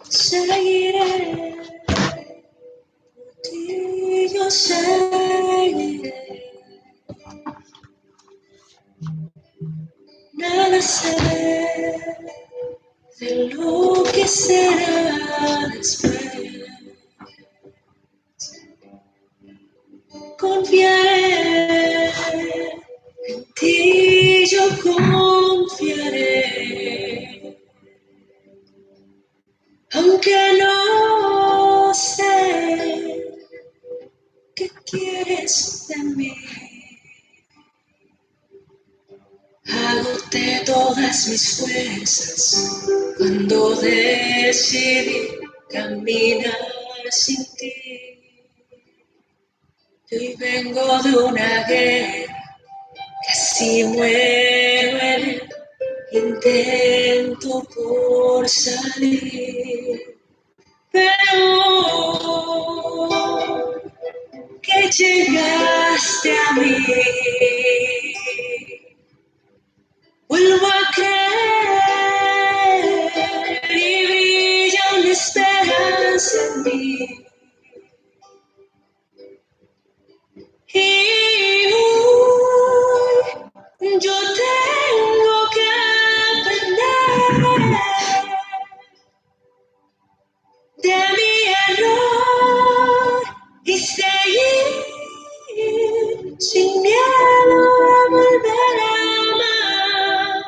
Seguiré, por ti yo seguiré. Nada sé de lo que será después. Confiaré, en ti yo confiaré. Aunque no sé qué quieres de mí, agoté todas mis fuerzas cuando decidí caminar sin ti. Hoy vengo de una guerra, casi muero en el intento por salir. Pero que llegaste a mí, vuelvo a creer y brilla una esperanza en mí. Y hoy yo tengo que aprender de mi error y seguir sin miedo a volver a amar,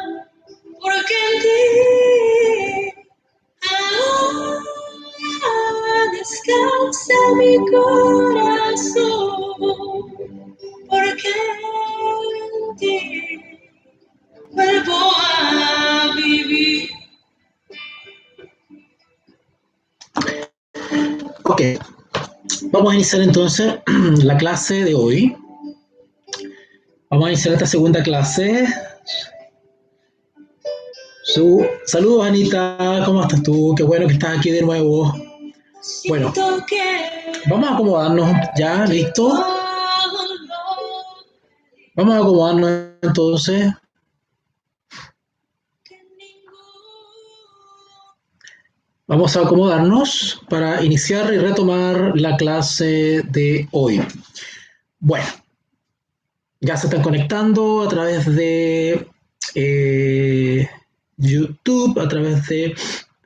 porque en ti ahora descansa mi corazón, porque en ti vuelvo a vivir. Ok, vamos a iniciar entonces la clase de hoy. Vamos a iniciar esta segunda clase. Saludos, Anita, ¿cómo estás tú? Qué bueno que estás aquí de nuevo. Bueno, vamos a acomodarnos ya, ¿listo? Vamos a acomodarnos entonces. Vamos a acomodarnos para iniciar y retomar la clase de hoy. Bueno, ya se están conectando a través de YouTube, a través de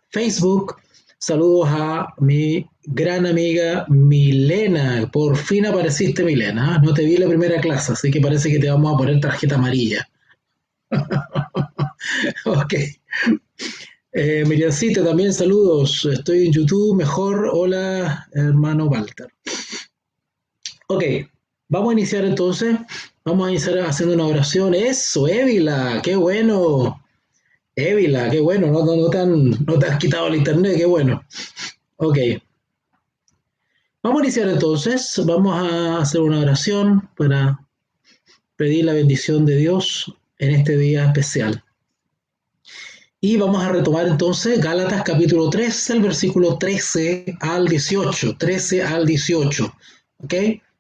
Facebook. Saludos a mi gran amiga Milena. Por fin apareciste, Milena. No te vi en la primera clase, así que parece que te vamos a poner tarjeta amarilla. Ok. Miriamcita, también saludos. Estoy en YouTube, mejor. Hola, hermano Walter. Ok, vamos a iniciar entonces. Vamos a iniciar haciendo una oración. Eso, Évila, qué bueno. Évila, qué bueno. No te has quitado el internet, qué bueno. Ok. Vamos a iniciar entonces. Vamos a hacer una oración para pedir la bendición de Dios en este día especial. Y vamos a retomar entonces Gálatas capítulo 13, el versículo 13 al 18. 13 al 18. ¿Ok?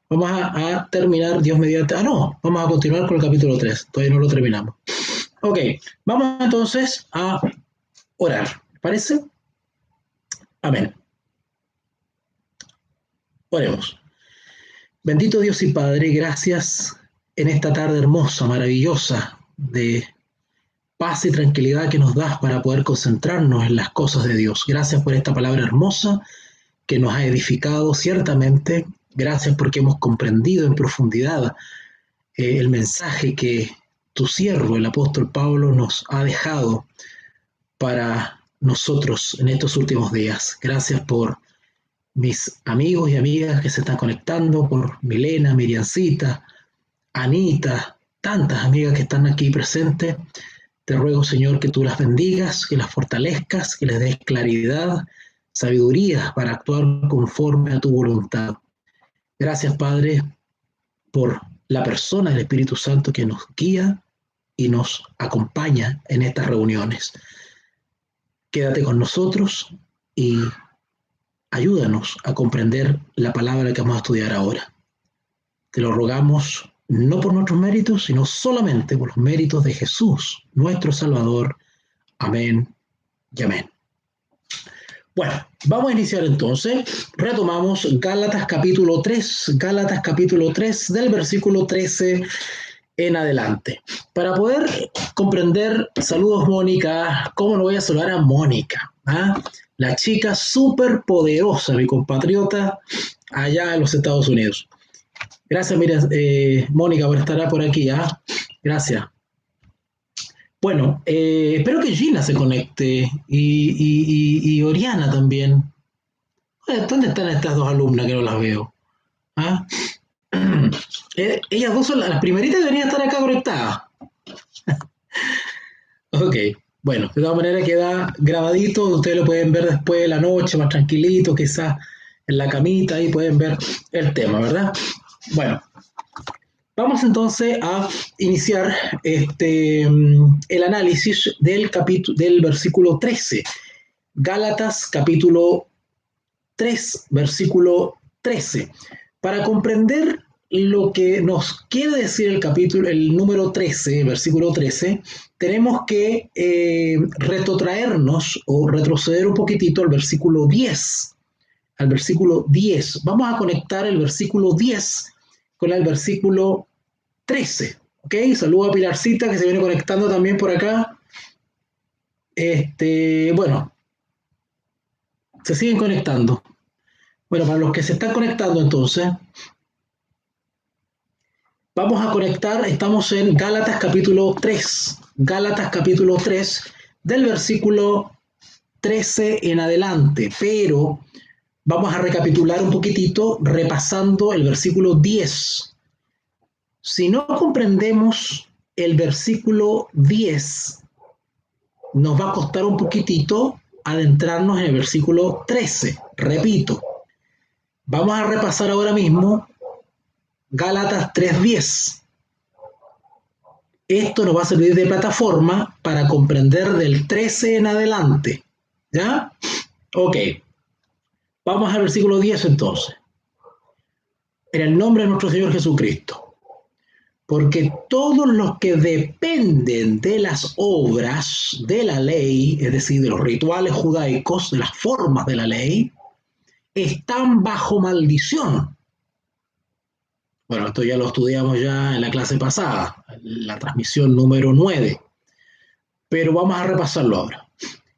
Vamos a terminar, Dios mediante. No, vamos a continuar con el capítulo 3. Todavía no lo terminamos. Ok, vamos entonces a orar. ¿Parece? Amén. Oremos. Bendito Dios y Padre, gracias en esta tarde hermosa, maravillosa, de paz y tranquilidad que nos das para poder concentrarnos en las cosas de Dios. Gracias por esta palabra hermosa que nos ha edificado ciertamente. Gracias porque hemos comprendido en profundidad el mensaje que tu siervo, el apóstol Pablo, nos ha dejado para nosotros en estos últimos días. Gracias por mis amigos y amigas que se están conectando, por Milena, Miriamcita, Anita, tantas amigas que están aquí presentes. Te ruego, Señor, que tú las bendigas, que las fortalezcas, que les des claridad, sabiduría para actuar conforme a tu voluntad. Gracias, Padre, por la persona del Espíritu Santo que nos guía y nos acompaña en estas reuniones. Quédate con nosotros y ayúdanos a comprender la palabra que vamos a estudiar ahora. Te lo rogamos no por nuestros méritos, sino solamente por los méritos de Jesús, nuestro Salvador. Amén y amén. Bueno, vamos a iniciar entonces. Retomamos Gálatas capítulo 3 del versículo 13 en adelante. Para poder comprender, saludos Mónica, ¿cómo no voy a saludar a Mónica? ¿Ah? La chica súper poderosa, mi compatriota, allá en los Estados Unidos. Gracias, mira, Mónica, por estar por aquí. ¿Ah? Gracias. Bueno, espero que Gina se conecte y Oriana también. ¿Dónde están estas dos alumnas que no las veo? ¿Ah? Ellas dos son las primeritas que deberían estar acá conectadas. Ok, bueno, de todas maneras queda grabadito, ustedes lo pueden ver después de la noche, más tranquilito, quizás en la camita, ahí pueden ver el tema, ¿verdad? Bueno, vamos entonces a iniciar el análisis del versículo 13. Gálatas capítulo 3, versículo 13. Para comprender lo que nos quiere decir el número 13, versículo 13, tenemos que retrotraernos o retroceder un poquitito al versículo 10. Al versículo 10. Vamos a conectar el versículo 10 con el versículo 13. ¿Ok? Saludo a Pilarcita que se viene conectando también por acá. Bueno, se siguen conectando. Bueno, para los que se están conectando entonces, vamos a conectar, estamos en Gálatas capítulo 3, Gálatas capítulo 3, del versículo 13 en adelante, pero vamos a recapitular un poquitito repasando el versículo 10. Si no comprendemos el versículo 10, nos va a costar un poquitito adentrarnos en el versículo 13. Repito, vamos a repasar ahora mismo Gálatas 3:10. Esto nos va a servir de plataforma para comprender del 13 en adelante. ¿Ya? Ok. Vamos al versículo 10 entonces. En el nombre de nuestro Señor Jesucristo. Porque todos los que dependen de las obras de la ley, es decir, de los rituales judaicos, de las formas de la ley, están bajo maldición. Bueno, esto ya lo estudiamos ya en la clase pasada, la transmisión número 9, pero vamos a repasarlo ahora.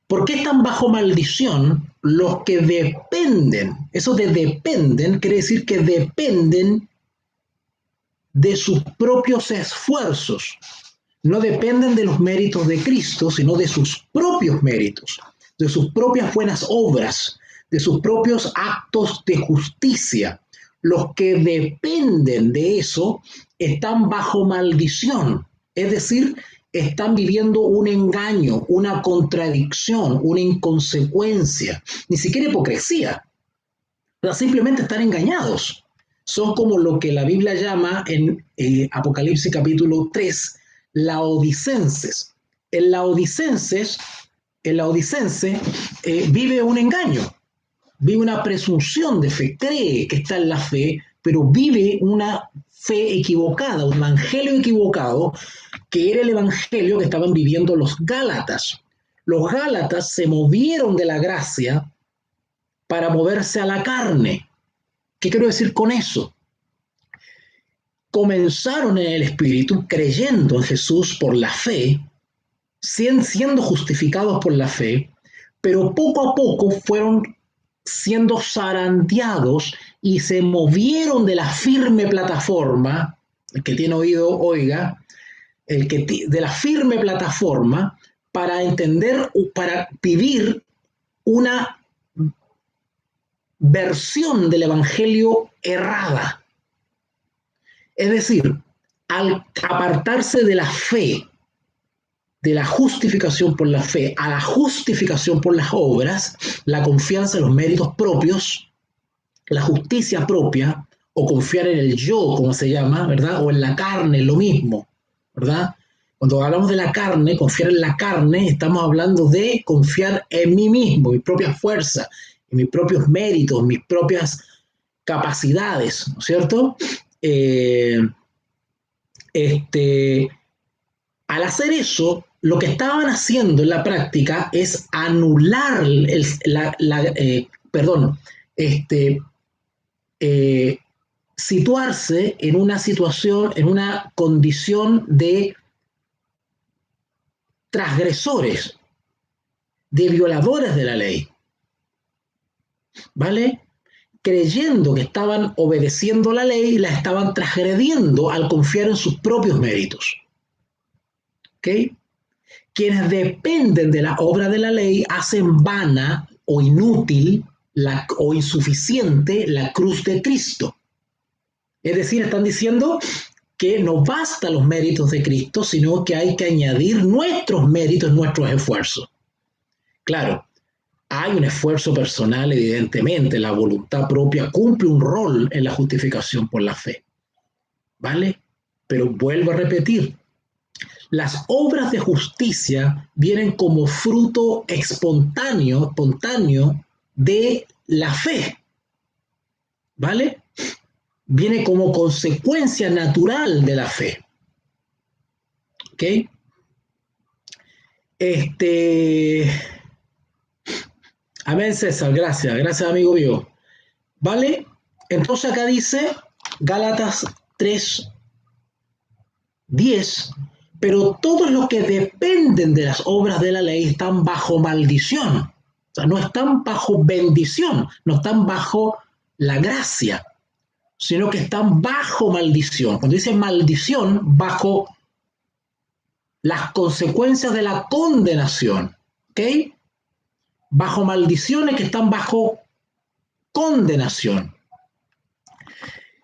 ¿Por qué están bajo maldición los que dependen? Eso de dependen quiere decir que dependen de sus propios esfuerzos. No dependen de los méritos de Cristo, sino de sus propios méritos, de sus propias buenas obras, de sus propios actos de justicia. Los que dependen de eso están bajo maldición, es decir, están viviendo un engaño, una contradicción, una inconsecuencia, ni siquiera hipocresía. O sea, simplemente están engañados. Son como lo que la Biblia llama en Apocalipsis capítulo 3, laodicenses. El laodicense vive un engaño, vive una presunción de fe, cree que está en la fe, pero vive una fe equivocada, un evangelio equivocado, que era el evangelio que estaban viviendo los Gálatas. Los Gálatas se movieron de la gracia para moverse a la carne. ¿Qué quiero decir con eso? Comenzaron en el Espíritu, creyendo en Jesús por la fe, siendo justificados por la fe, pero poco a poco fueron siendo zarandeados y se movieron de la firme plataforma, el que tiene oído oiga, de la firme plataforma para entender, para vivir una versión del Evangelio errada. Es decir, al apartarse de la fe, de la justificación por la fe a la justificación por las obras, la confianza en los méritos propios, la justicia propia, o confiar en el yo, como se llama, ¿verdad? O en la carne, lo mismo, ¿verdad? Cuando hablamos de la carne, confiar en la carne, estamos hablando de confiar en mí mismo, mi propia fuerza, en mis propios méritos, mis propias capacidades, ¿no es cierto? Al hacer eso, lo que estaban haciendo en la práctica es anular situarse en una situación, en una condición de transgresores, de violadores de la ley, ¿vale? Creyendo que estaban obedeciendo la ley, la estaban transgrediendo al confiar en sus propios méritos. ¿Ok? Quienes dependen de la obra de la ley hacen vana o inútil o insuficiente la cruz de Cristo. Es decir, están diciendo que no basta los méritos de Cristo, sino que hay que añadir nuestros méritos, nuestros esfuerzos. Claro, hay un esfuerzo personal, evidentemente, la voluntad propia cumple un rol en la justificación por la fe, ¿vale? Pero vuelvo a repetir, las obras de justicia vienen como fruto espontáneo de la fe, ¿vale? Viene como consecuencia natural de la fe. ¿Ok? Amén, César, gracias amigo mío. ¿Vale? Entonces acá dice Gálatas 3:10, pero todos los que dependen de las obras de la ley están bajo maldición. O sea, no están bajo bendición, no están bajo la gracia, sino que están bajo maldición. Cuando dice maldición, bajo las consecuencias de la condenación. ¿Ok? Bajo maldiciones que están bajo condenación.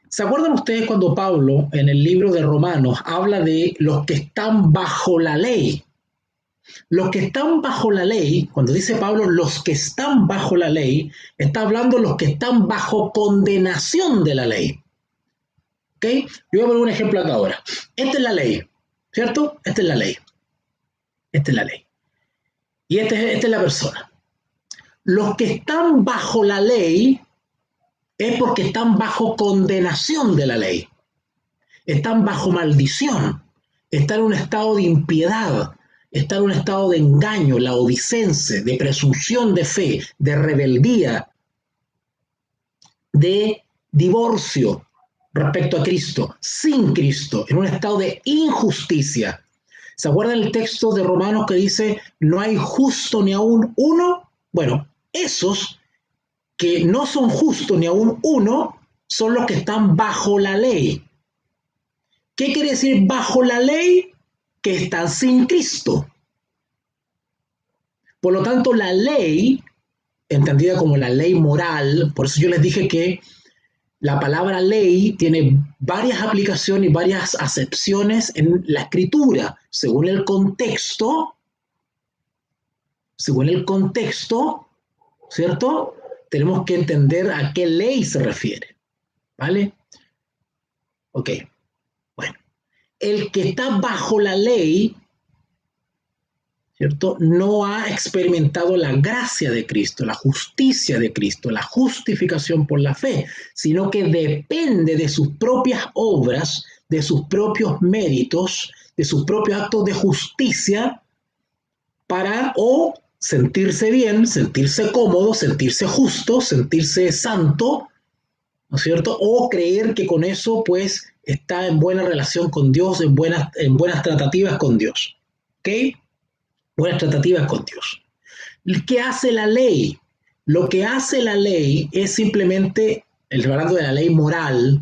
¿Se acuerdan ustedes cuando Pablo en el libro de Romanos habla de los que están bajo la ley? Los que están bajo la ley, cuando dice Pablo los que están bajo la ley, está hablando de los que están bajo condenación de la ley. ¿Ok? Yo voy a poner un ejemplo acá ahora. Esta es la ley, ¿cierto? Esta es la ley. Esta es la ley. Y esta es la persona. Los que están bajo la ley es porque están bajo condenación de la ley. Están bajo maldición. Están en un estado de impiedad. Están en un estado de engaño, laodicense, de presunción de fe, de rebeldía, de divorcio respecto a Cristo, sin Cristo, en un estado de injusticia. ¿Se acuerdan el texto de Romanos que dice, no hay justo ni aún uno? Bueno, esos que no son justos ni aún uno son los que están bajo la ley. ¿Qué quiere decir bajo la ley? Que están sin Cristo. Por lo tanto, la ley, entendida como la ley moral, por eso yo les dije que la palabra ley tiene varias aplicaciones y varias acepciones en la escritura, según el contexto, ¿cierto? Tenemos que entender a qué ley se refiere, ¿vale? Ok, bueno. El que está bajo la ley, ¿cierto? No ha experimentado la gracia de Cristo, la justicia de Cristo, la justificación por la fe, sino que depende de sus propias obras, de sus propios méritos, de sus propios actos de justicia para o sentirse bien, sentirse cómodo, sentirse justo, sentirse santo, ¿no es cierto? O creer que con eso pues está en buena relación con Dios, en buenas tratativas con Dios. ¿Ok? Buenas tratativas con Dios. ¿Qué hace la ley? Lo que hace la ley es simplemente, hablando de la ley moral,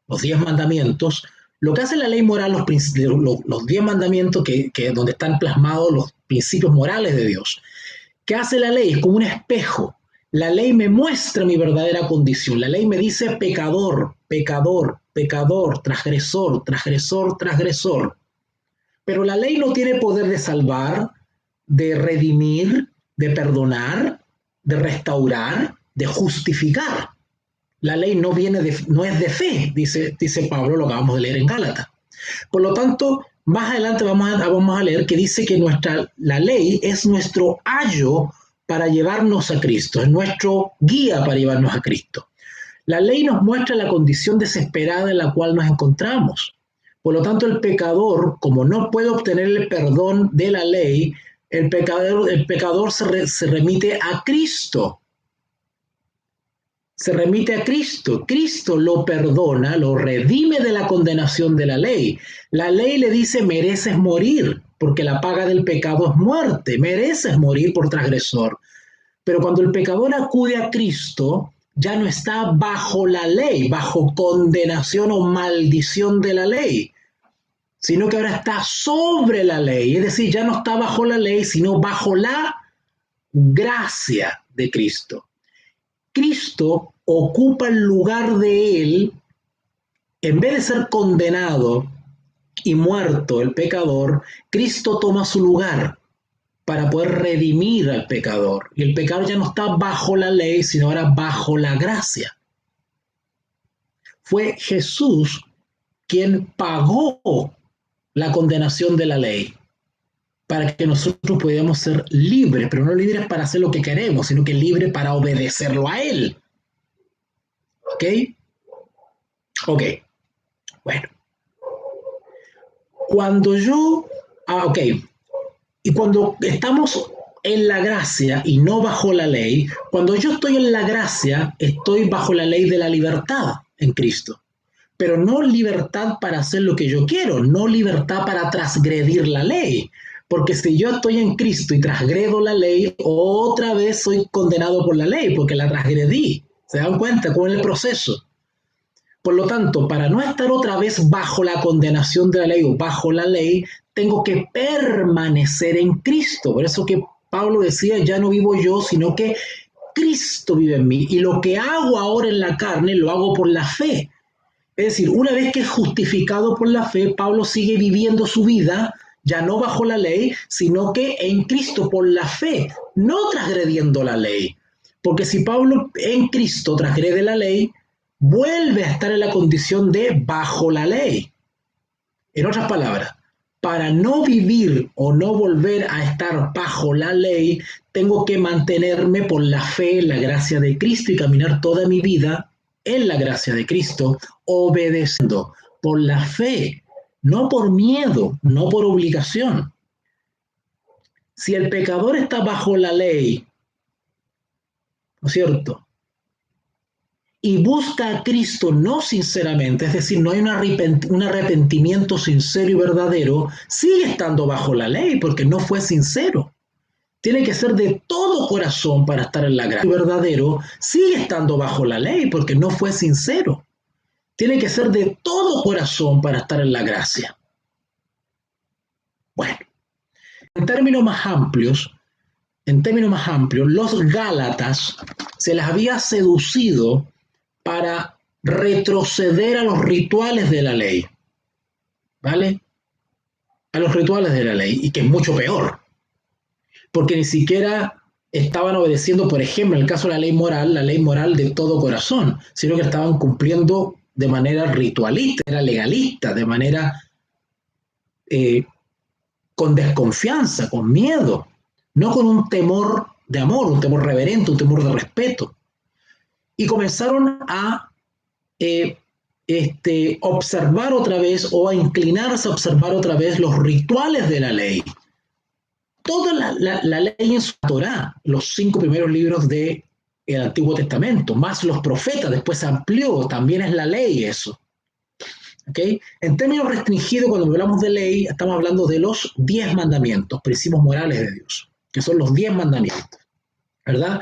los 10 mandamientos, lo que hace la ley moral, los 10 mandamientos donde están plasmados los principios morales de Dios. ¿Qué hace la ley? Es como un espejo. La ley me muestra mi verdadera condición. La ley me dice pecador, pecador, pecador, transgresor, transgresor, transgresor. Pero la ley no tiene poder de salvar, de redimir, de perdonar, de restaurar, de justificar. La ley no es de fe, dice Pablo, lo acabamos de leer en Gálatas. Por lo tanto, más adelante vamos a leer que dice que la ley es nuestro ayo para llevarnos a Cristo, es nuestro guía para llevarnos a Cristo. La ley nos muestra la condición desesperada en la cual nos encontramos. Por lo tanto, el pecador, como no puede obtener el perdón de la ley, el pecador se remite a Cristo. Se remite a Cristo. Cristo lo perdona, lo redime de la condenación de la ley. La ley le dice, mereces morir, porque la paga del pecado es muerte. Mereces morir por transgresor. Pero cuando el pecador acude a Cristo, ya no está bajo la ley, bajo condenación o maldición de la ley, sino que ahora está sobre la ley. Es decir, ya no está bajo la ley, sino bajo la gracia de Cristo. Cristo ocupa el lugar de él, en vez de ser condenado y muerto el pecador, Cristo toma su lugar para poder redimir al pecador. Y el pecador ya no está bajo la ley, sino ahora bajo la gracia. Fue Jesús quien pagó la condenación de la ley para que nosotros pudiéramos ser libres, pero no libres para hacer lo que queremos, sino que libres para obedecerlo a Él. ¿Ok? Ok. Bueno. Cuando yo... ok. Y cuando estamos en la gracia y no bajo la ley, cuando yo estoy en la gracia, estoy bajo la ley de la libertad en Cristo. Pero no libertad para hacer lo que yo quiero, no libertad para transgredir la ley. Porque si yo estoy en Cristo y transgredo la ley, otra vez soy condenado por la ley, porque la transgredí. ¿Se dan cuenta cómo es el proceso? Por lo tanto, para no estar otra vez bajo la condenación de la ley o bajo la ley, tengo que permanecer en Cristo. Por eso que Pablo decía, ya no vivo yo, sino que Cristo vive en mí. Y lo que hago ahora en la carne, lo hago por la fe. Es decir, una vez que es justificado por la fe, Pablo sigue viviendo su vida, ya no bajo la ley, sino que en Cristo por la fe, no transgrediendo la ley. Porque si Pablo en Cristo transgrede la ley, vuelve a estar en la condición de bajo la ley. En otras palabras, para no vivir o no volver a estar bajo la ley, tengo que mantenerme por la fe en la gracia de Cristo y caminar toda mi vida en la gracia de Cristo, obedeciendo por la fe, no por miedo, no por obligación. Si el pecador está bajo la ley, ¿no es cierto?, y busca a Cristo no sinceramente, es decir, no hay un arrepentimiento sincero y verdadero, sigue estando bajo la ley porque no fue sincero. Tiene que ser de todo corazón para estar en la gracia. Verdadero sigue estando bajo la ley porque no fue sincero. Tiene que ser de todo corazón para estar en la gracia. Bueno, en términos más amplios, los Gálatas se les había seducido para retroceder a los rituales de la ley, ¿vale? A los rituales de la ley, y que es mucho peor, porque ni siquiera estaban obedeciendo, por ejemplo, en el caso de la ley moral de todo corazón, sino que estaban cumpliendo de manera ritualista, era legalista, de manera con desconfianza, con miedo, no con un temor de amor, un temor reverente, un temor de respeto. Y comenzaron a observar otra vez o a inclinarse a observar otra vez los rituales de la ley. Toda la ley en su Torá, los 5 primeros libros del Antiguo Testamento, más los profetas, después se amplió, también es la ley eso. ¿Okay? En términos restringidos, cuando hablamos de ley, estamos hablando de los 10 mandamientos, principios morales de Dios, que son los 10 mandamientos, ¿verdad?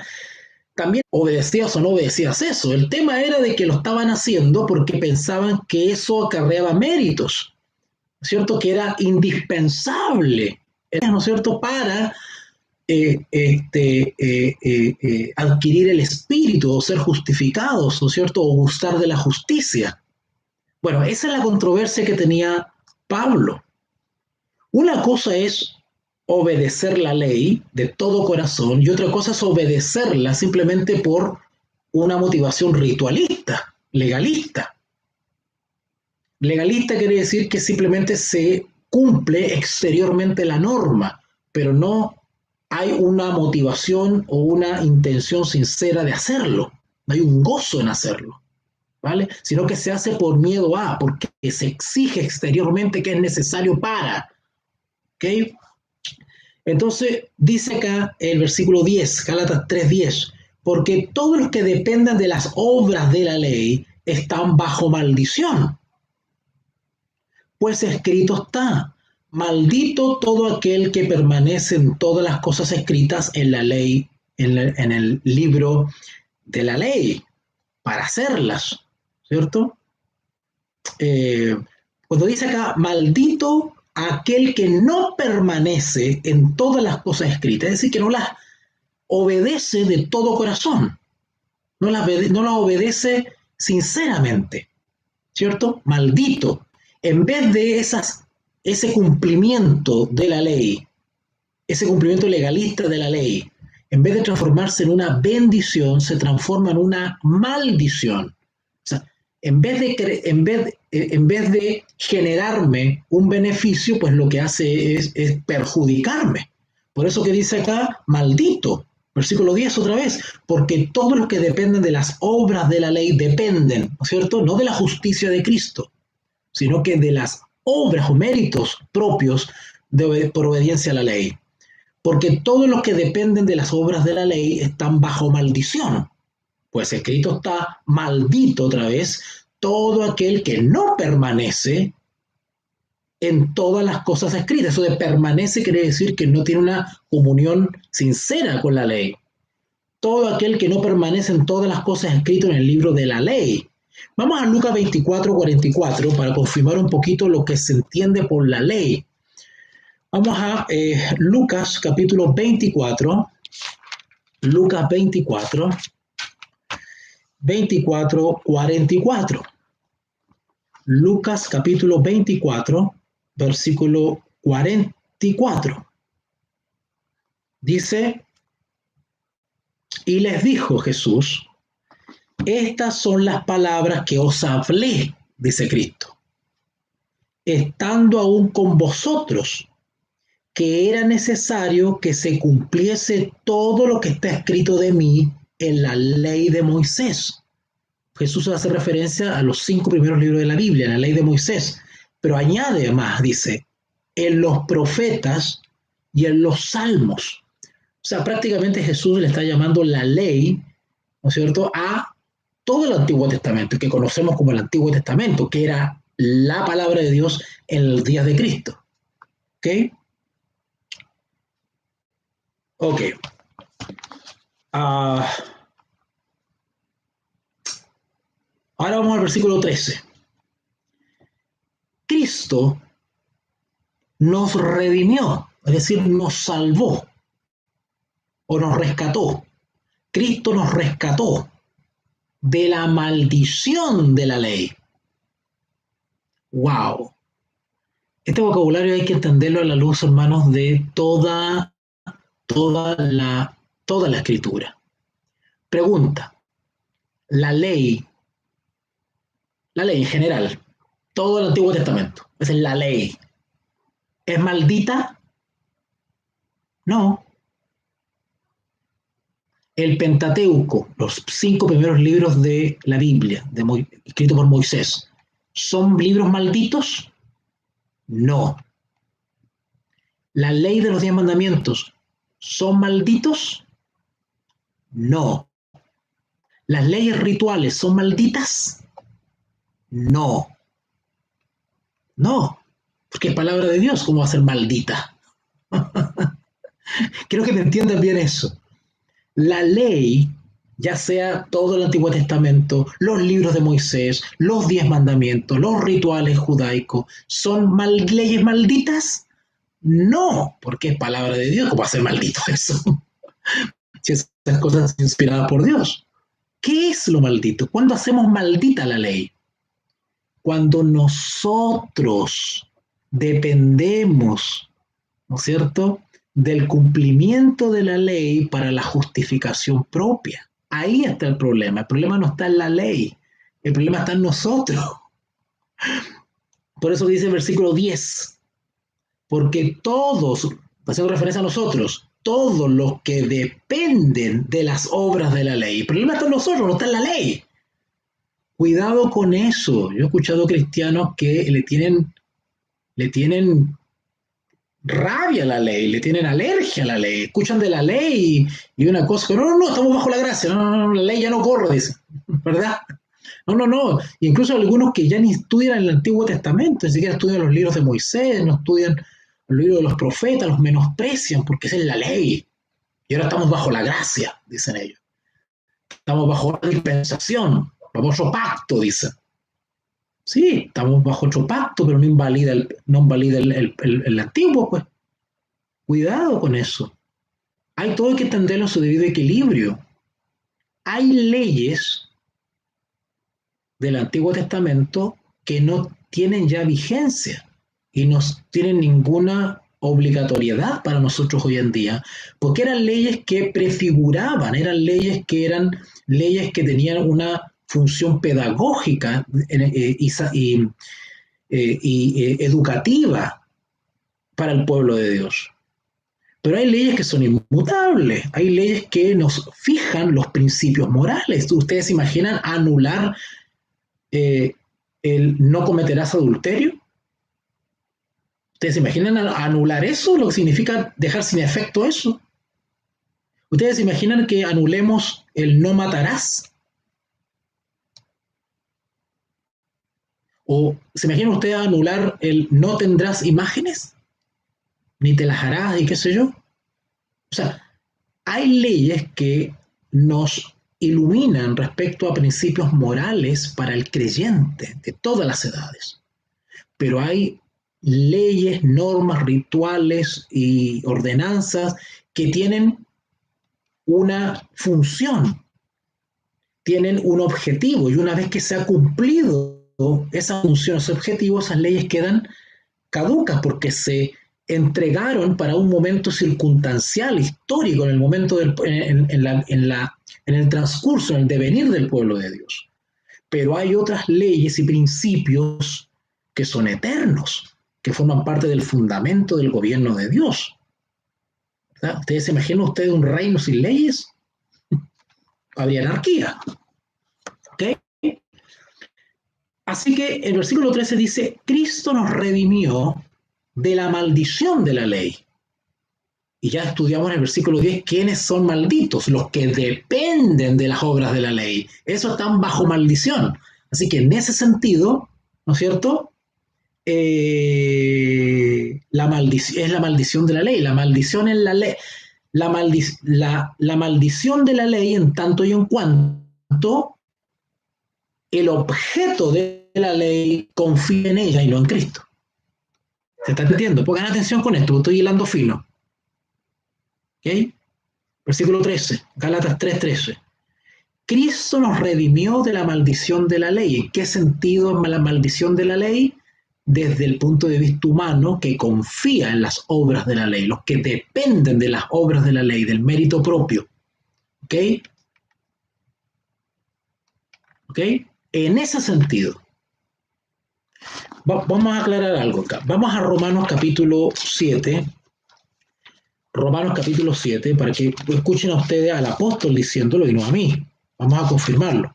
También obedecías o no obedecías eso. El tema era de que lo estaban haciendo porque pensaban que eso acarreaba méritos, ¿no es cierto? Que era indispensable, ¿no es cierto?, para adquirir el espíritu o ser justificados, ¿no es cierto?, o gustar de la justicia. Bueno, esa es la controversia que tenía Pablo. Una cosa es obedecer la ley de todo corazón y otra cosa es obedecerla simplemente por una motivación ritualista, legalista. Legalista quiere decir que simplemente se cumple exteriormente la norma, pero no hay una motivación o una intención sincera de hacerlo. No hay un gozo en hacerlo. ¿vale? Sino que se hace por miedo a, porque se exige exteriormente que es necesario para, ¿ok? Entonces, dice acá el versículo 10, Gálatas 3:10, porque todos los que dependan de las obras de la ley están bajo maldición. Pues escrito está, maldito todo aquel que permanece en todas las cosas escritas en la ley, en el libro de la ley, para hacerlas, ¿cierto? Eh, Cuando dice acá, maldito aquel que no permanece en todas las cosas escritas, es decir, que no las obedece de todo corazón, no las obedece sinceramente, ¿cierto? Maldito. En vez de ese cumplimiento de la ley, ese cumplimiento legalista de la ley, en vez de transformarse en una bendición, se transforma en una maldición. O sea, en vez de generarme un beneficio, pues lo que hace es perjudicarme. Por eso que dice acá, maldito. Versículo 10 otra vez, porque todos los que dependen de las obras de la ley dependen, ¿no es cierto? No de la justicia de Cristo, sino que de las obras o méritos propios por obediencia a la ley. Porque todos los que dependen de las obras de la ley están bajo maldición. Pues escrito está, maldito otra vez, todo aquel que no permanece en todas las cosas escritas. Eso de permanece quiere decir que no tiene una comunión sincera con la ley. Todo aquel que no permanece en todas las cosas escritas en el libro de la ley. Vamos a Lucas 24:44 para confirmar un poquito lo que se entiende por la ley. Vamos a Lucas capítulo 24, Lucas 24, 44. Lucas capítulo 24, versículo 44. Dice, y les dijo Jesús, estas son las palabras que os hablé, dice Cristo, estando aún con vosotros, que era necesario que se cumpliese todo lo que está escrito de mí en la ley de Moisés. Jesús hace referencia a los 5 primeros libros de la Biblia, en la ley de Moisés, pero añade más, dice, en los profetas y en los salmos. O sea, prácticamente Jesús le está llamando la ley, ¿no es cierto?, a todo el Antiguo Testamento, que conocemos como el Antiguo Testamento, que era la palabra de Dios en los días de Cristo. ¿Ok? Ok. Ahora vamos al versículo 13. Cristo nos redimió, es decir, nos salvó o nos rescató. Cristo nos rescató de la maldición de la ley. ¡Wow! Este vocabulario hay que entenderlo a la luz, hermanos, de toda la escritura. Pregunta, la ley en general, todo el Antiguo Testamento, esa es la ley, ¿es maldita? No. El Pentateuco, los 5 primeros libros de la Biblia, escritos por Moisés, ¿son libros malditos? No. ¿La ley de los 10 mandamientos son malditos? No. ¿Las leyes rituales son malditas? No. No. Porque es palabra de Dios, ¿cómo va a ser maldita? Quiero que me entiendan bien eso. La ley, ya sea todo el Antiguo Testamento, los libros de Moisés, los 10 mandamientos, los rituales judaicos, ¿son leyes malditas? No, porque es palabra de Dios. ¿Cómo va a ser maldito eso? Si esas cosas son inspiradas por Dios. ¿Qué es lo maldito? ¿Cuándo hacemos maldita la ley? Cuando nosotros dependemos, ¿no es cierto?, del cumplimiento de la ley para la justificación propia. Ahí está el problema. El problema no está en la ley. El problema está en nosotros. Por eso dice el versículo 10. Porque todos, haciendo referencia a nosotros, todos los que dependen de las obras de la ley. El problema está en nosotros, no está en la ley. Cuidado con eso. Yo he escuchado cristianos que le tienen rabia a la ley, le tienen alergia a la ley, escuchan de la ley y una cosa, pero no, no, estamos bajo la gracia, no, no, no, la ley ya no corre, dice, ¿verdad? No, no, no. Incluso algunos que ya ni estudian el Antiguo Testamento, ni siquiera estudian los libros de Moisés, no estudian los libros de los profetas, los menosprecian porque esa es la ley. Y ahora estamos bajo la gracia, dicen ellos. Estamos bajo la dispensación, bajo otro pacto, dicen. Sí, estamos bajo otro pacto, pero no invalida el antiguo, pues. Cuidado con eso. Hay todo que entenderlo en su debido equilibrio. Hay leyes del Antiguo Testamento que no tienen ya vigencia y no tienen ninguna obligatoriedad para nosotros hoy en día, porque eran leyes que prefiguraban, eran leyes que tenían una función pedagógica y educativa para el pueblo de Dios. Pero hay leyes que son inmutables, hay leyes que nos fijan los principios morales. ¿Ustedes se imaginan anular el no cometerás adulterio? ¿Ustedes se imaginan anular eso? Lo que significa dejar sin efecto eso. ¿Ustedes se imaginan que anulemos el no matarás? ¿O se imaginan ustedes anular el no tendrás imágenes? Ni te las harás y qué sé yo. O sea, hay leyes que nos iluminan respecto a principios morales para el creyente de todas las edades. Pero hay leyes, normas, rituales y ordenanzas que tienen una función, tienen un objetivo, y una vez que se ha cumplido esa función, ese objetivo, esas leyes quedan caducas porque se entregaron para un momento circunstancial, histórico, en el momento en el transcurso, en el devenir del pueblo de Dios. Pero hay otras leyes y principios que son eternos, que forman parte del fundamento del gobierno de Dios. ¿Verdad? ¿Ustedes se imaginan ustedes un reino sin leyes? Habría anarquía. ¿Okay? Así que el versículo 13 dice, Cristo nos redimió de la maldición de la ley. Y ya estudiamos en el versículo 10 quiénes son malditos, los que dependen de las obras de la ley. Esos están bajo maldición. Así que en ese sentido, ¿no es cierto? La maldición es la maldición de la ley. La maldición en la ley. La maldición de la ley en tanto y en cuanto el objeto de la ley confía en ella y no en Cristo. ¿Se está entendiendo? Pongan atención con esto, estoy hilando fino. ¿Ok? Versículo 13, Gálatas 3:13. Cristo nos redimió de la maldición de la ley. ¿En qué sentido la maldición de la ley? Desde el punto de vista humano que confía en las obras de la ley, los que dependen de las obras de la ley, del mérito propio. ¿Ok? ¿Ok? En ese sentido, vamos a aclarar algo acá. Vamos a Romanos capítulo 7. Romanos capítulo 7, para que escuchen a ustedes al apóstol diciéndolo y no a mí. Vamos a confirmarlo.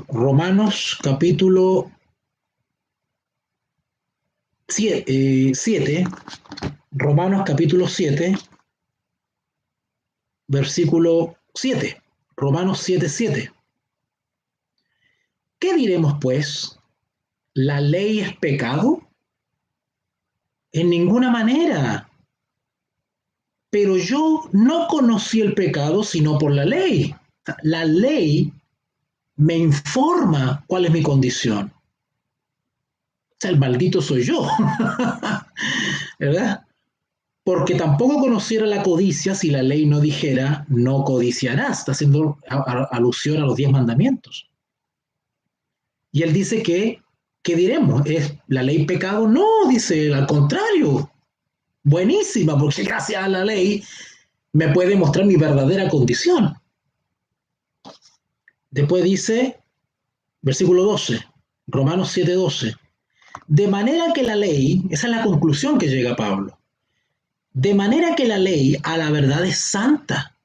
Romanos capítulo 7, Romanos capítulo 7, versículo 7. Romanos 7:7. ¿Qué diremos pues? ¿La ley es pecado? En ninguna manera. Pero yo no conocí el pecado sino por la ley. La ley me informa cuál es mi condición. O sea, el maldito soy yo. ¿Verdad? Porque tampoco conociera la codicia si la ley no dijera no codiciarás. Está haciendo alusión a los 10 mandamientos. Y él dice que, ¿qué diremos? ¿Es la ley pecado? No, dice, al contrario. Buenísima, porque gracias a la ley me puede mostrar mi verdadera condición. Después dice, versículo 12, Romanos 7:12, De manera que la ley, esa es la conclusión que llega Pablo, de manera que la ley a la verdad es santa,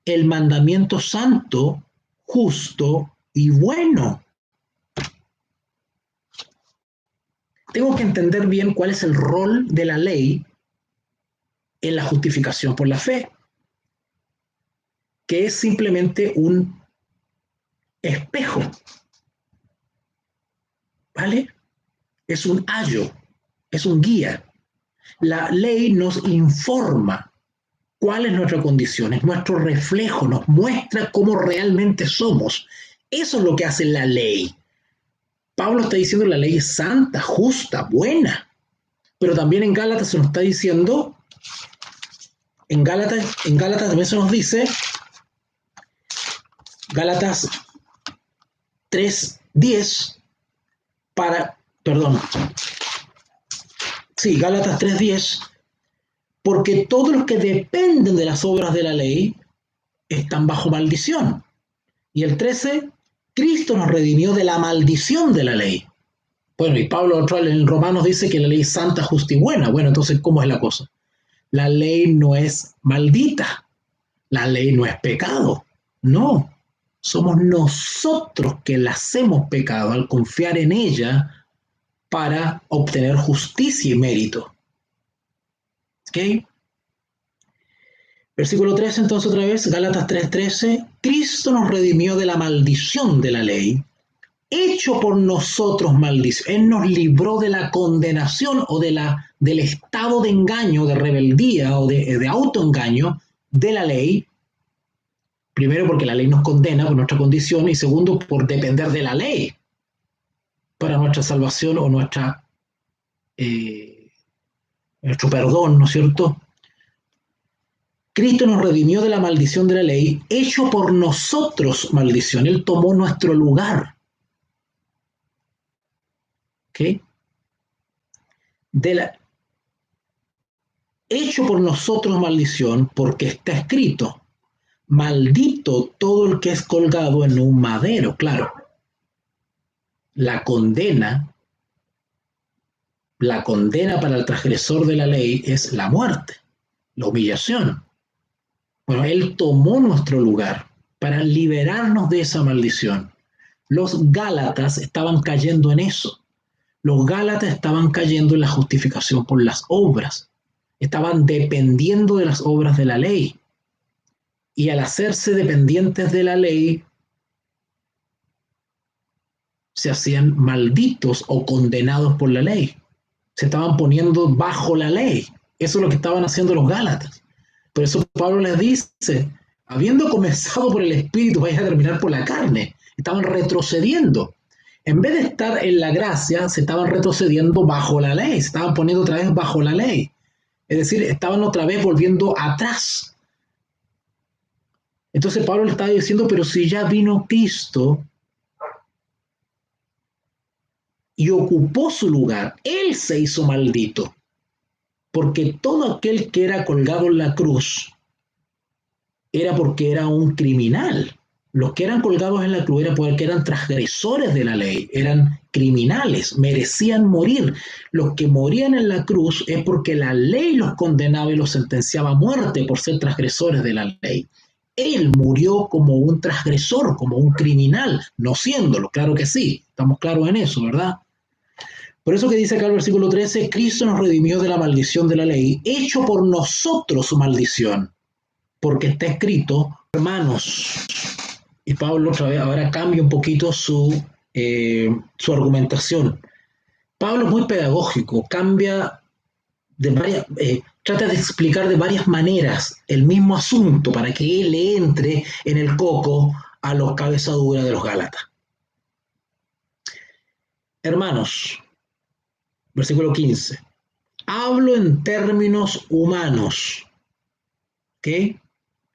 el mandamiento santo, justo y bueno. Tengo que entender bien cuál es el rol de la ley en la justificación por la fe, que es simplemente un espejo, ¿vale? Es un ayo, es un guía. La ley nos informa cuál es nuestra condición, es nuestro reflejo, nos muestra cómo realmente somos. Eso es lo que hace la ley. Pablo está diciendo que la ley es santa, justa, buena, pero también en Gálatas se nos está diciendo, en Gálatas también se nos dice, Gálatas 3:10, Gálatas 3:10, porque todos los que dependen de las obras de la ley están bajo maldición. Y el 13, Cristo nos redimió de la maldición de la ley. Bueno, y Pablo en Romanos dice que la ley es santa, justa y buena. Bueno, entonces, ¿cómo es la cosa? La ley no es maldita, la ley no es pecado, no. Somos nosotros que la hacemos pecado al confiar en ella para obtener justicia y mérito. ¿Ok? Versículo 13, entonces otra vez, Gálatas 3:13, Cristo nos redimió de la maldición de la ley, hecho por nosotros maldición. Él nos libró de la condenación o del estado de engaño, de rebeldía o de autoengaño de la ley. Primero porque la ley nos condena por nuestra condición y segundo por depender de la ley para nuestra salvación o nuestro perdón, ¿no es cierto? Cristo nos redimió de la maldición de la ley, hecho por nosotros maldición. Él tomó nuestro lugar. ¿Ok? Hecho por nosotros maldición, porque está escrito, maldito todo el que es colgado en un madero. Claro, la condena para el transgresor de la ley es la muerte, la humillación. Bueno, Él tomó nuestro lugar para liberarnos de esa maldición. Los Gálatas estaban cayendo en eso. Los Gálatas estaban cayendo en la justificación por las obras. Estaban dependiendo de las obras de la ley. Y al hacerse dependientes de la ley, se hacían malditos o condenados por la ley. Se estaban poniendo bajo la ley. Eso es lo que estaban haciendo los Gálatas. Por eso Pablo les dice, habiendo comenzado por el Espíritu, vais a terminar por la carne. Estaban retrocediendo. En vez de estar en la gracia, se estaban retrocediendo bajo la ley. Se estaban poniendo otra vez bajo la ley. Es decir, estaban otra vez volviendo atrás. Entonces Pablo le estaba diciendo, pero si ya vino Cristo y ocupó su lugar, Él se hizo maldito. Porque todo aquel que era colgado en la cruz era porque era un criminal. Los que eran colgados en la cruz era porque eran transgresores de la ley, eran criminales, merecían morir. Los que morían en la cruz es porque la ley los condenaba y los sentenciaba a muerte por ser transgresores de la ley. Él murió como un transgresor, como un criminal, no siéndolo, claro que sí, estamos claros en eso, ¿verdad? Por eso que dice acá el versículo 13, Cristo nos redimió de la maldición de la ley, hecho por nosotros su maldición, porque está escrito, hermanos. Y Pablo otra vez ahora cambia un poquito su argumentación. Pablo es muy pedagógico, trata de explicar de varias maneras el mismo asunto para que él le entre en el coco a los cabezaduras de los Gálatas. Hermanos, versículo 15. Hablo en términos humanos. ¿Ok?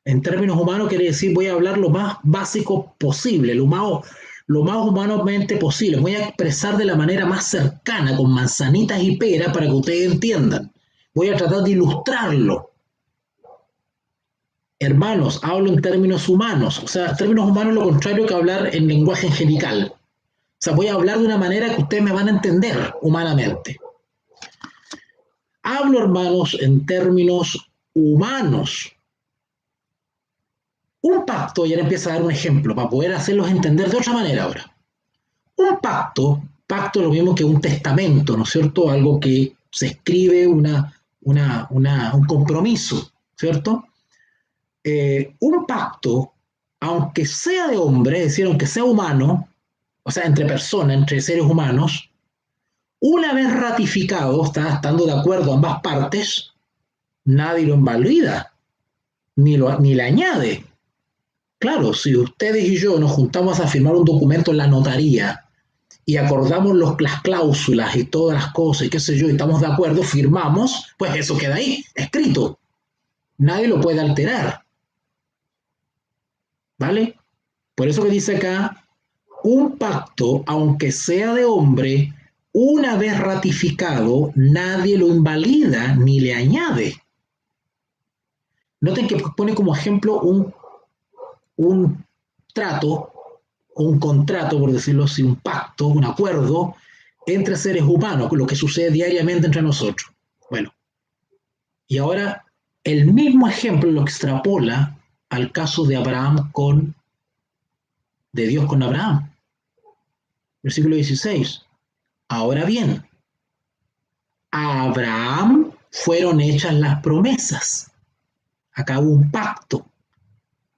En términos humanos quiere decir voy a hablar lo más básico posible, lo más humanamente posible. Voy a expresar de la manera más cercana, con manzanitas y peras, para que ustedes entiendan. Voy a tratar de ilustrarlo. Hermanos, hablo en términos humanos. O sea, términos humanos es lo contrario que hablar en lenguaje angelical. sea, voy a hablar de una manera que ustedes me van a entender humanamente. Hablo, hermanos, en términos humanos. Un pacto, y ahora empieza a dar un ejemplo para poder hacerlos entender de otra manera ahora. Un pacto es lo mismo que un testamento, ¿no es cierto? Algo que se escribe, un compromiso, ¿cierto? Un pacto, aunque sea de hombre, es decir, aunque sea humano, o sea, entre personas, entre seres humanos, una vez ratificado, estando de acuerdo ambas partes, nadie lo invalida, ni le añade. Claro, si ustedes y yo nos juntamos a firmar un documento en la notaría y acordamos las cláusulas y todas las cosas y qué sé yo, y estamos de acuerdo, firmamos, pues eso queda ahí, escrito. Nadie lo puede alterar. ¿Vale? Por eso que dice acá, un pacto, aunque sea de hombre, una vez ratificado, nadie lo invalida ni le añade. Noten que pone como ejemplo un trato, un contrato, por decirlo así, un pacto, un acuerdo entre seres humanos, lo que sucede diariamente entre nosotros. Bueno, y ahora el mismo ejemplo lo extrapola al caso de de Dios con Abraham. Versículo 16. Ahora bien, a Abraham fueron hechas las promesas. Acá hubo un pacto.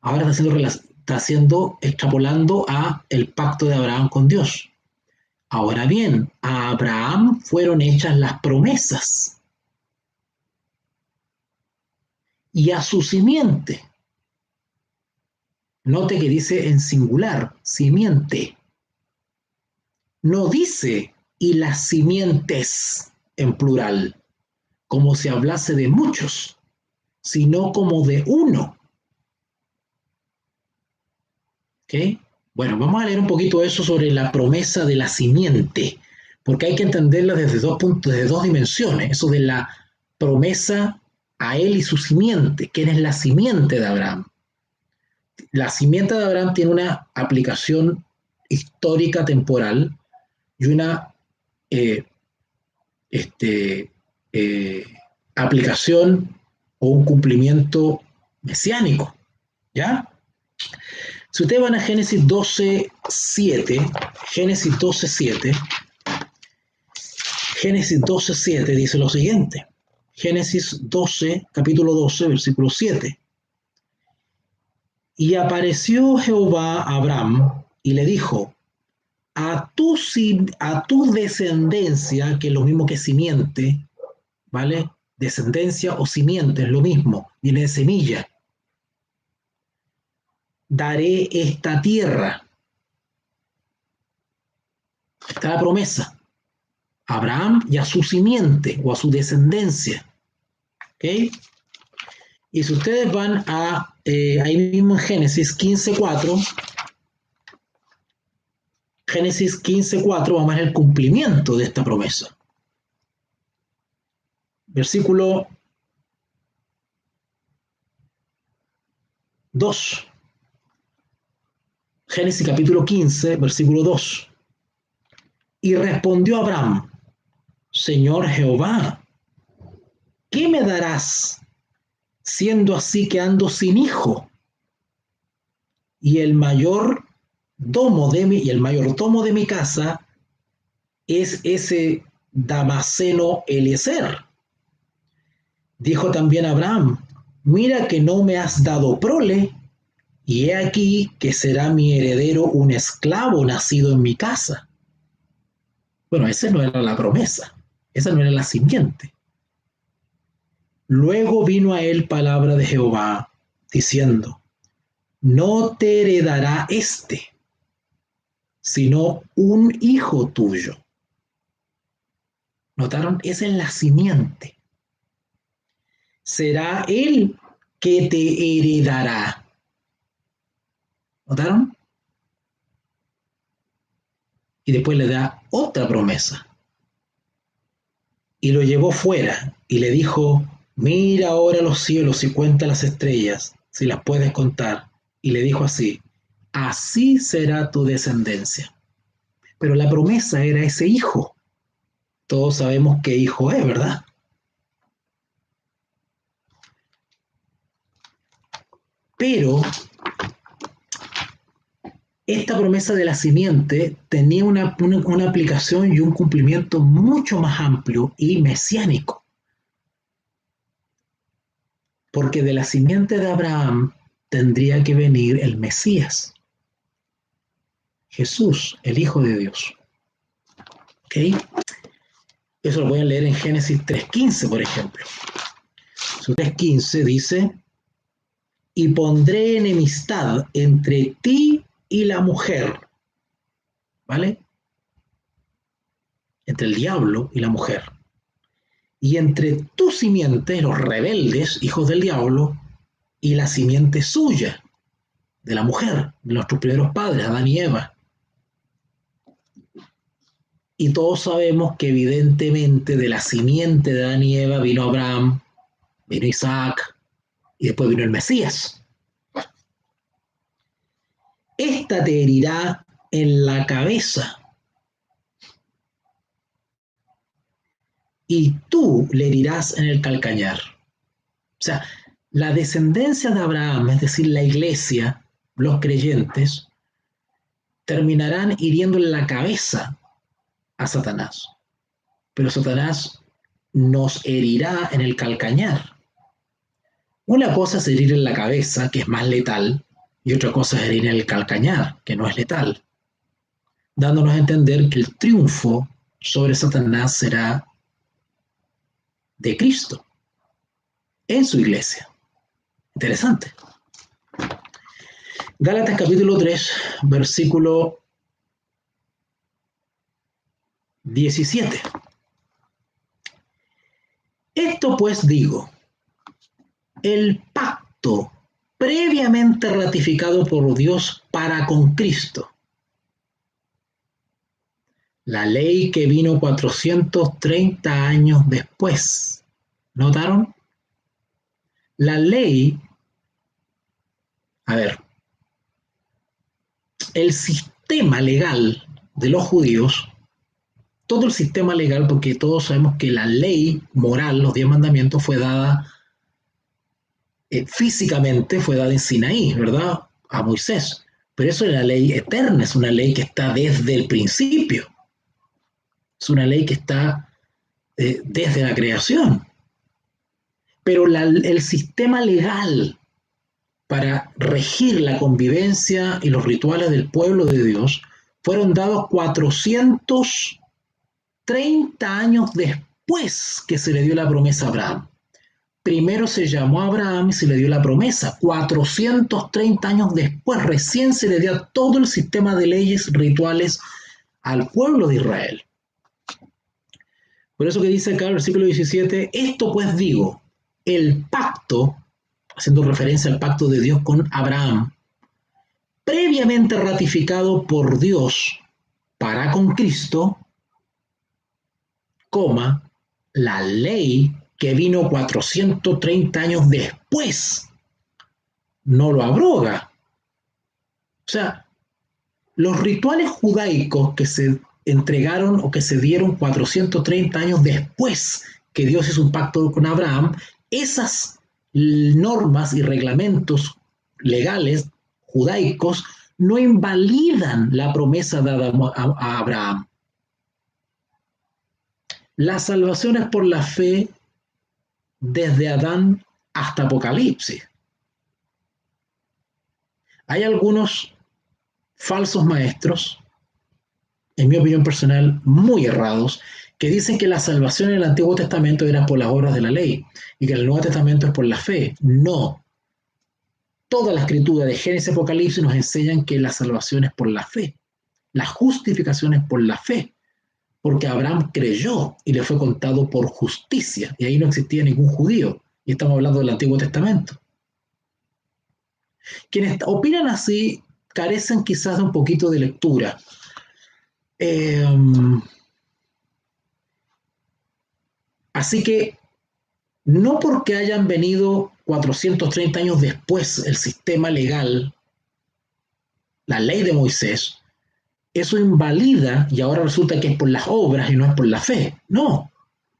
Ahora está haciendo extrapolando a el pacto de Abraham con Dios. Ahora bien, a Abraham fueron hechas las promesas y a su simiente. Note que dice en singular, simiente. No dice y las simientes en plural, como si hablase de muchos, sino como de uno. ¿Okay? Bueno, vamos a leer un poquito eso sobre la promesa de la simiente, porque hay que entenderla desde desde dos dimensiones. Eso de la promesa a él y su simiente, ¿quién es la simiente de Abraham? La simiente de Abraham tiene una aplicación histórica temporal y una eh, este, eh, aplicación o un cumplimiento mesiánico, ¿ya? Si ustedes van a Génesis 12:7, Génesis 12:7 dice lo siguiente. Génesis 12, capítulo 12, versículo 7. Y apareció Jehová a Abraham y le dijo, a tu descendencia, que es lo mismo que simiente, ¿vale? Descendencia o simiente es lo mismo, viene de semilla. Daré esta tierra. Está la promesa. A Abraham y a su simiente o a su descendencia. ¿Ok? Y si ustedes van a ahí mismo en Génesis 15:4, vamos a ver el cumplimiento de esta promesa. Versículo 2. Génesis capítulo 15, versículo 2. Y respondió Abraham, Señor Jehová, ¿qué me darás siendo así que ando sin hijo? Y el mayordomo de mi casa es ese Damaseno Eliezer. Dijo también Abraham, mira que no me has dado prole, y he aquí que será mi heredero un esclavo nacido en mi casa. Bueno, esa no era la promesa, esa no era la simiente. Luego vino a él palabra de Jehová, diciendo, no te heredará sino un hijo tuyo. ¿Notaron? Esa es la simiente. Será él que te heredará. ¿Notaron? Y después le da otra promesa. Y lo llevó fuera y le dijo, mira ahora los cielos y cuenta las estrellas, si las puedes contar. Y le dijo así, así será tu descendencia. pero la promesa era ese hijo. Todos sabemos qué hijo es, ¿verdad? Pero esta promesa de la simiente tenía una aplicación y un cumplimiento mucho más amplio y mesiánico. Porque de la simiente de Abraham tendría que venir el Mesías, Jesús, el Hijo de Dios. ¿Ok? Eso lo pueden leer en Génesis 3:15, por ejemplo. Su 3:15 dice: y pondré enemistad entre ti y la mujer, ¿vale? Entre el diablo y la mujer. Y entre tu simiente, los rebeldes, hijos del diablo, y la simiente suya, de la mujer, de nuestros primeros padres, Adán y Eva. Y todos sabemos que evidentemente de la simiente de Adán y Eva vino Abraham, vino Isaac, y después vino el Mesías. Esta te herirá en la cabeza, y tú le herirás en el calcañar. O sea, la descendencia de Abraham, es decir, la iglesia, los creyentes, terminarán hiriendo en la cabeza a Satanás. Pero Satanás nos herirá en el calcañar. Una cosa es herir en la cabeza, que es más letal, y otra cosa es herir en el calcañar, que no es letal, dándonos a entender que el triunfo sobre Satanás será de Cristo en su iglesia. Interesante. Gálatas capítulo 3, versículo 17. Esto pues digo, el pacto previamente ratificado por Dios para con Cristo, la ley que vino 430 años después. ¿Notaron? La ley, a ver, el sistema legal de los judíos, todo el sistema legal, porque todos sabemos que la ley moral, los 10 mandamientos, fue dada físicamente, fue dada en Sinaí, ¿verdad? A Moisés. Pero eso es la ley eterna, es una ley que está desde el principio. Es una ley que está desde la creación. Pero el sistema legal para regir la convivencia y los rituales del pueblo de Dios fueron dados 430 años después que se le dio la promesa a Abraham. Primero se llamó a Abraham y se le dio la promesa. 430 años después recién se le dio todo el sistema de leyes rituales al pueblo de Israel. Por eso que dice acá el versículo 17, esto pues digo, el pacto, haciendo referencia al pacto de Dios con Abraham, previamente ratificado por Dios para con Cristo, la ley que vino 430 años después, no lo abroga. O sea, los rituales judaicos que se entregaron o que se dieron 430 años después que Dios hizo un pacto con Abraham, esas normas y reglamentos legales judaicos no invalidan la promesa dada a Abraham. La salvación es por la fe desde Adán hasta Apocalipsis. Hay algunos falsos maestros, en mi opinión personal, muy errados, que dicen que la salvación en el Antiguo Testamento era por las obras de la ley y que en el Nuevo Testamento es por la fe. No. Toda la escritura de Génesis y Apocalipsis nos enseñan que la salvación es por la fe. La justificación es por la fe. Porque Abraham creyó y le fue contado por justicia. Y ahí no existía ningún judío. Y estamos hablando del Antiguo Testamento. Quienes opinan así carecen quizás de un poquito de lectura. Así que no porque hayan venido 430 años después el sistema legal, la ley de Moisés, eso invalida, y ahora resulta que es por las obras y no es por la fe. No,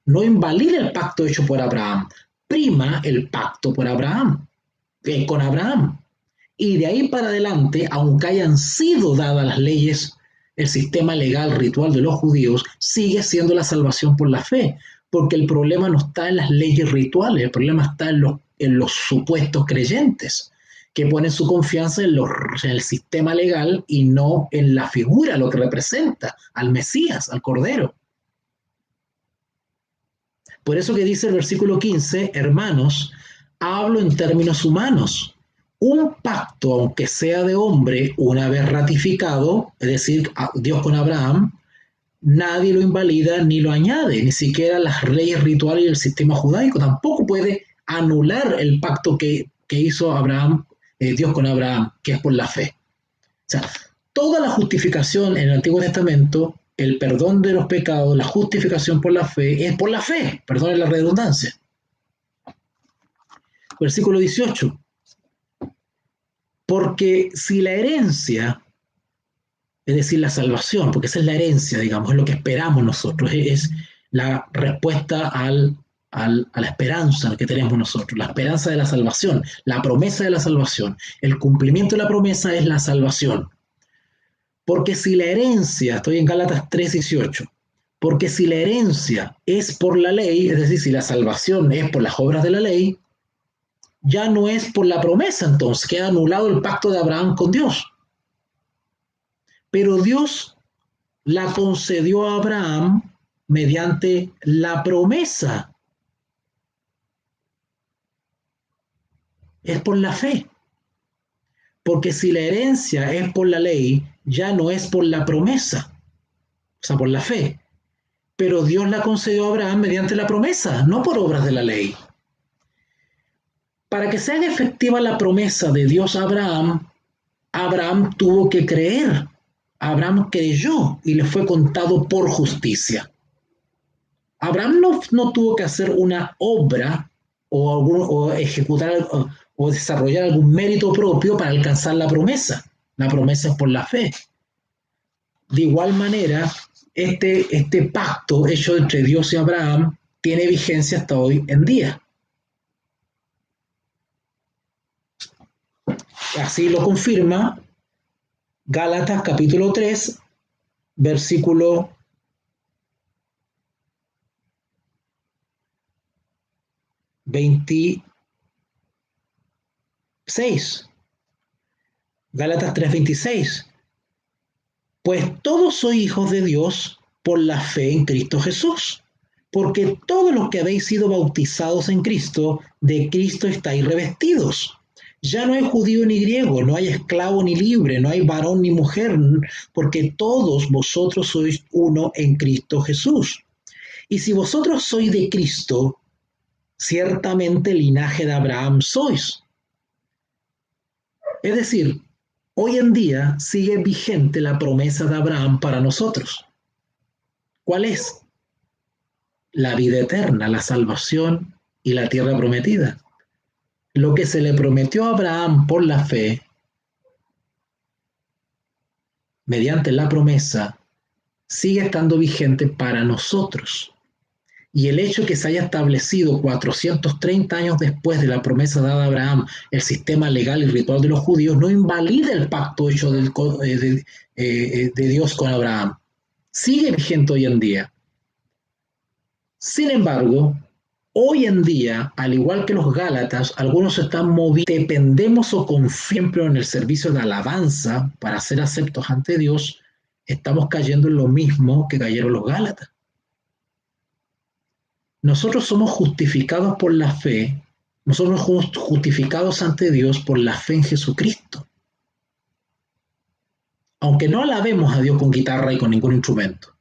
no invalida el pacto hecho por Abraham, prima el pacto por Abraham, con Abraham. Y de ahí para adelante, aunque hayan sido dadas las leyes, el sistema legal ritual de los judíos, sigue siendo la salvación por la fe, porque el problema no está en las leyes rituales, el problema está en los supuestos creyentes, que ponen su confianza en el sistema legal y no en la figura, lo que representa al Mesías, al Cordero. Por eso que dice el versículo 15, hermanos, hablo en términos humanos. Un pacto, aunque sea de hombre, una vez ratificado, es decir, Dios con Abraham, nadie lo invalida ni lo añade, ni siquiera las leyes rituales y el sistema judaico tampoco puede anular el pacto que hizo Abraham, Dios con Abraham, que es por la fe. O sea, toda la justificación en el Antiguo Testamento, el perdón de los pecados, la justificación por la fe, es por la fe, perdonen la redundancia. Versículo 18. Porque si la herencia, es decir, la salvación, porque esa es la herencia, digamos, es lo que esperamos nosotros, es la respuesta a la esperanza que tenemos nosotros, la esperanza de la salvación, la promesa de la salvación. El cumplimiento de la promesa es la salvación. Porque si la herencia, estoy en Gálatas 3:18, porque si la herencia es por la ley, es decir, si la salvación es por las obras de la ley, ya no es por la promesa, entonces queda anulado el pacto de Abraham con Dios. Pero Dios la concedió a Abraham mediante la promesa. Es por la fe. Porque si la herencia es por la ley, ya no es por la promesa, o sea, por la fe. Pero Dios la concedió a Abraham mediante la promesa, no por obras de la ley. Para que sea efectiva la promesa de Dios a Abraham, Abraham tuvo que creer. Abraham creyó y le fue contado por justicia. Abraham no tuvo que hacer una obra o ejecutar o desarrollar algún mérito propio para alcanzar la promesa. La promesa es por la fe. De igual manera, este pacto hecho entre Dios y Abraham tiene vigencia hasta hoy en día. Así lo confirma Gálatas capítulo 3, versículo 26. Gálatas 3:26. Pues todos sois hijos de Dios por la fe en Cristo Jesús. Porque todos los que habéis sido bautizados en Cristo, de Cristo estáis revestidos. Ya no hay judío ni griego, no hay esclavo ni libre, no hay varón ni mujer, porque todos vosotros sois uno en Cristo Jesús. Y si vosotros sois de Cristo, ciertamente linaje de Abraham sois. Es decir, hoy en día sigue vigente la promesa de Abraham para nosotros. ¿Cuál es? La vida eterna, la salvación y la tierra prometida. Lo que se le prometió a Abraham por la fe, mediante la promesa, sigue estando vigente para nosotros. Y el hecho que se haya establecido 430 años después de la promesa dada a Abraham, el sistema legal y ritual de los judíos, no invalida el pacto hecho de Dios con Abraham. Sigue vigente hoy en día. Sin embargo, hoy en día, al igual que los Gálatas, algunos están moviendo, dependemos o confiamos en el servicio de alabanza para ser aceptos ante Dios, estamos cayendo en lo mismo que cayeron los Gálatas. Nosotros somos justificados por la fe, nosotros somos justificados ante Dios por la fe en Jesucristo. Aunque no alabemos a Dios con guitarra y con ningún instrumento,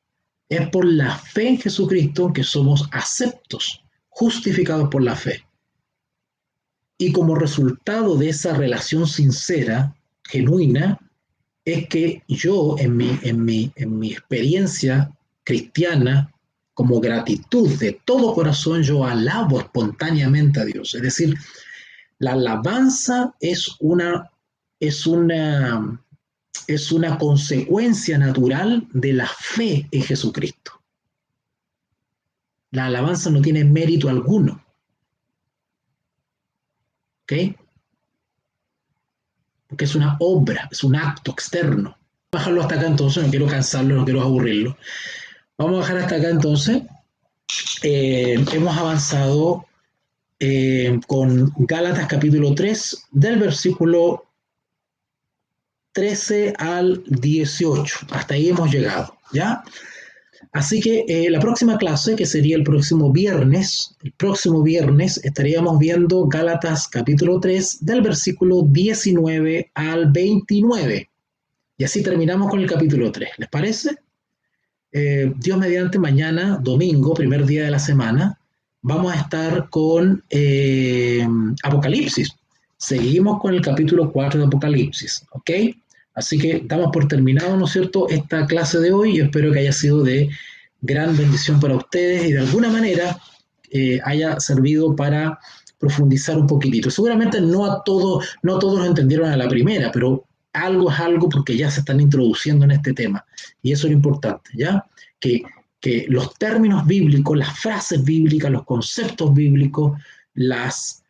es por la fe en Jesucristo que somos aceptos, justificados por la fe. Y como resultado de esa relación sincera, genuina, es que yo en mi experiencia cristiana, como gratitud de todo corazón, yo alabo espontáneamente a Dios. Es decir, la alabanza es una es una consecuencia natural de la fe en Jesucristo. La alabanza no tiene mérito alguno. ¿Ok? Porque es una obra, es un acto externo. Vamos a bajarlo hasta acá entonces, no quiero cansarlo, no quiero aburrirlo. Vamos a bajar hasta acá entonces. Hemos avanzado con Gálatas capítulo 3, del versículo 13 al 18. Hasta ahí hemos llegado, ¿ya? Así que la próxima clase, que sería el próximo viernes, estaríamos viendo Gálatas capítulo 3, del versículo 19 al 29. Y así terminamos con el capítulo 3. ¿Les parece? Dios mediante, mañana, domingo, primer día de la semana, vamos a estar con Apocalipsis. Seguimos con el capítulo 4 de Apocalipsis, ¿ok? Así que damos por terminado, ¿no es cierto?, esta clase de hoy. Yo espero que haya sido de gran bendición para ustedes y de alguna manera haya servido para profundizar un poquitito. Seguramente no todos lo entendieron a la primera, pero algo es algo porque ya se están introduciendo en este tema. Y eso es lo importante, ¿ya? Que los términos bíblicos, las frases bíblicas, los conceptos bíblicos, los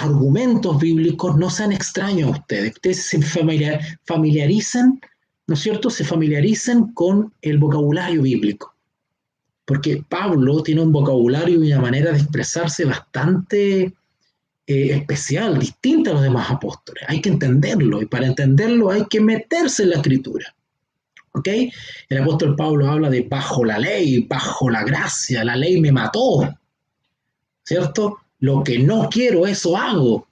argumentos bíblicos no sean extraños a ustedes. Ustedes se familiaricen, ¿no es cierto? Se familiaricen con el vocabulario bíblico. Porque Pablo tiene un vocabulario y una manera de expresarse bastante especial, distinta a los demás apóstoles. Hay que entenderlo, y para entenderlo hay que meterse en la escritura. ¿Ok? El apóstol Pablo habla de bajo la ley, bajo la gracia, la ley me mató, ¿cierto? Lo que no quiero, eso hago,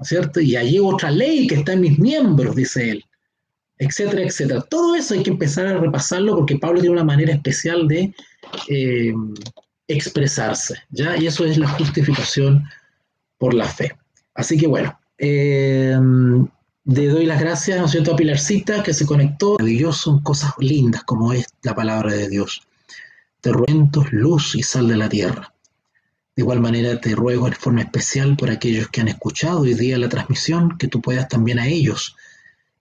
¿cierto? Y hay otra ley que está en mis miembros, dice él, etcétera, etcétera. Todo eso hay que empezar a repasarlo porque Pablo tiene una manera especial de expresarse, ¿ya? Y eso es la justificación por la fe. Así que bueno, le doy las gracias, ¿no es cierto?, a Pilarcita, que se conectó. Maravilloso, son cosas lindas como es la palabra de Dios. Te ruego, luz y sal de la tierra. De igual manera te ruego en forma especial por aquellos que han escuchado hoy día la transmisión, que tú puedas también a ellos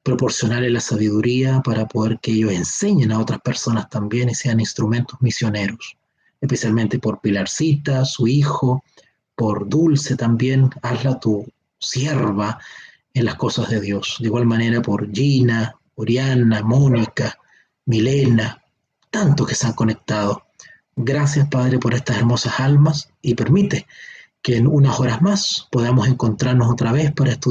proporcionarles la sabiduría para poder que ellos enseñen a otras personas también y sean instrumentos misioneros, especialmente por Pilarcita, su hijo, por Dulce también, hazla tu sierva en las cosas de Dios. De igual manera por Gina, Oriana, Mónica, Milena, tantos que se han conectado. Gracias, Padre, por estas hermosas almas y permite que en unas horas más podamos encontrarnos otra vez para estudiar